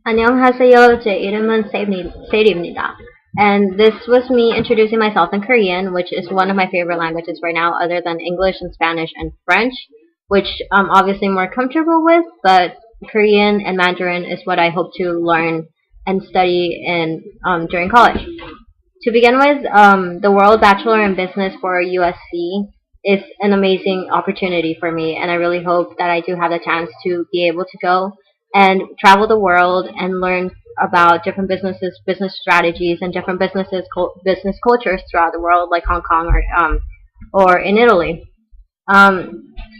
안녕하세요. 제 이름은 세리입니다. And this was me introducing myself in Korean, which is one of my favorite languages right now, other than English and Spanish and French, which I'm obviously more comfortable with, but Korean and Mandarin is what I hope to learn and study in during college. To begin with, the World Bachelor in Business for USC is an amazing opportunity for me, and I really hope that I do have the chance to be able to go and travel the world and learn about different businesses, business strategies, and different business cultures throughout the world, like Hong Kong or in Italy. I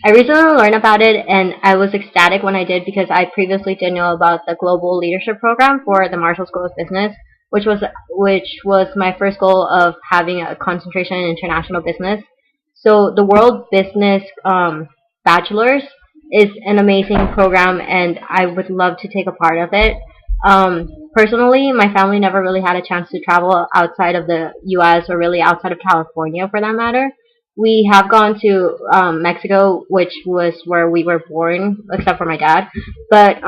recently learned about it, and I was ecstatic when I did because I previously did know about the Global Leadership Program for the Marshall School of Business, which was my first goal of having a concentration in international business. So the World Business Bachelor's is an amazing program, and I would love to take a part of it. Personally, my family never really had a chance to travel outside of the U.S. or really outside of California for that matter. We have gone to Mexico, which was where we were born, except for my dad. But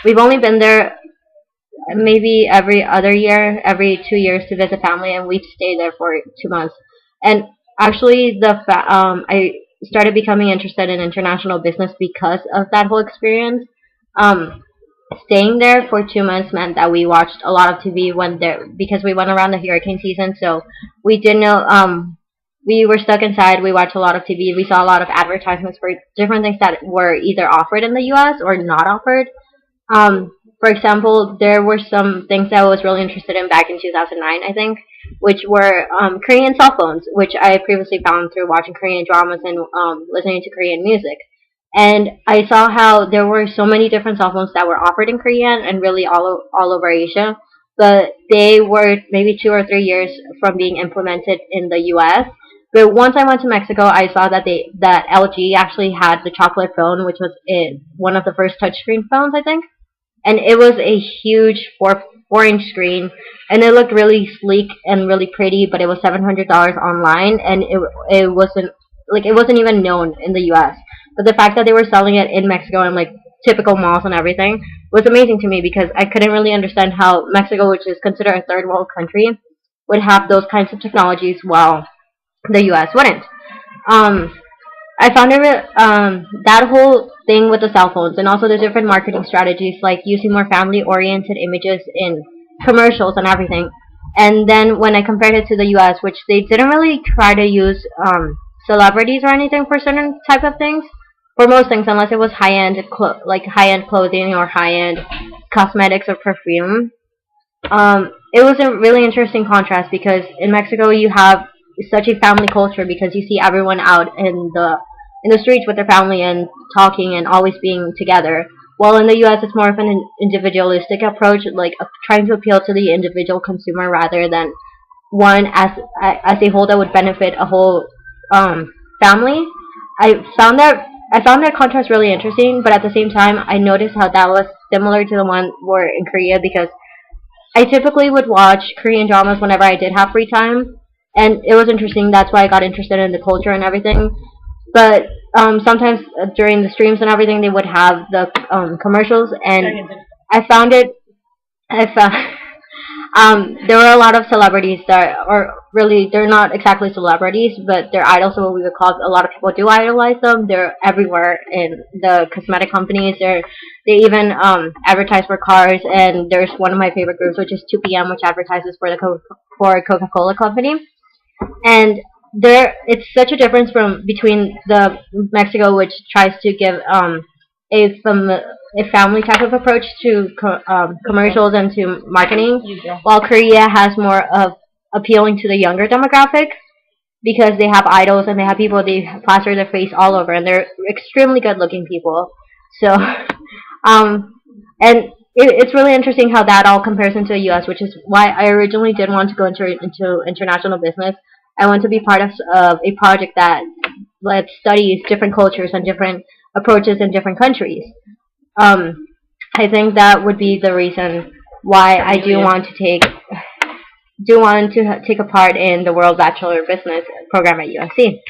we've only been there maybe every other year, every 2 years to visit family, and we've stayed there for 2 months. And actually, I started becoming interested in international business because of that whole experience. Um, Staying there for 2 months meant that we watched a lot of TV when there because we went around the hurricane season, so we didn't know. We were stuck inside. We watched a lot of TV. We saw a lot of advertisements for different things that were either offered in the U.S. or not offered. For example, there were some things that I was really interested in back in 2009, I think, which were Korean cell phones, which I previously found through watching Korean dramas and listening to Korean music. And I saw how there were so many different cell phones that were offered in Korea and really all over Asia, but they were maybe 2 or 3 years from being implemented in the U.S. But once I went to Mexico, I saw that LG actually had the chocolate phone, which was one of the first touchscreen phones, I think, and it was a huge four-inch screen, and it looked really sleek and really pretty. But it was $700 online, and it wasn't even known in the U.S. But the fact that they were selling it in Mexico and like typical malls and everything was amazing to me because I couldn't really understand how Mexico, which is considered a third world country, would have those kinds of technologies while the U.S. wouldn't. Um, I found that whole thing with the cell phones and also the different marketing strategies, like using more family-oriented images in commercials and everything. And then when I compared it to the U.S., which they didn't really try to use celebrities or anything for certain type of things, for most things, unless it was like high-end clothing or high-end cosmetics or perfume. It was a really interesting contrast because in Mexico you have such a family culture because you see everyone out in the streets with their family and talking and always being together. While in the U.S. it's more of an individualistic approach, like trying to appeal to the individual consumer rather than one as a whole that would benefit a whole family. I found that contrast really interesting, but at the same time, I noticed how that was similar to the one where in Korea because I typically would watch Korean dramas whenever I did have free time, and it was interesting. That's why I got interested in the culture and everything. But sometimes during the streams and everything, they would have the commercials, and I found it. I found there were a lot of celebrities that are really they're not exactly celebrities, but they're idols. So what we would call a lot of people do idolize them. They're everywhere in the cosmetic companies. They even advertise for cars. And there's one of my favorite groups, which is 2PM, which advertises for for Coca-Cola company. And it's such a difference between the Mexico, which tries to give a family type of approach to commercials and to marketing, while Korea has more of appealing to the younger demographic because they have idols and they have people they plaster their face all over, and they're extremely good-looking people. So, and it's really interesting how that all compares into the U.S., which is why I originally did want to go into international business. I want to be part of a project that studies different cultures and different approaches in different countries. I think that would be the reason why I do want to take a part in the World Bachelor of Business program at USC.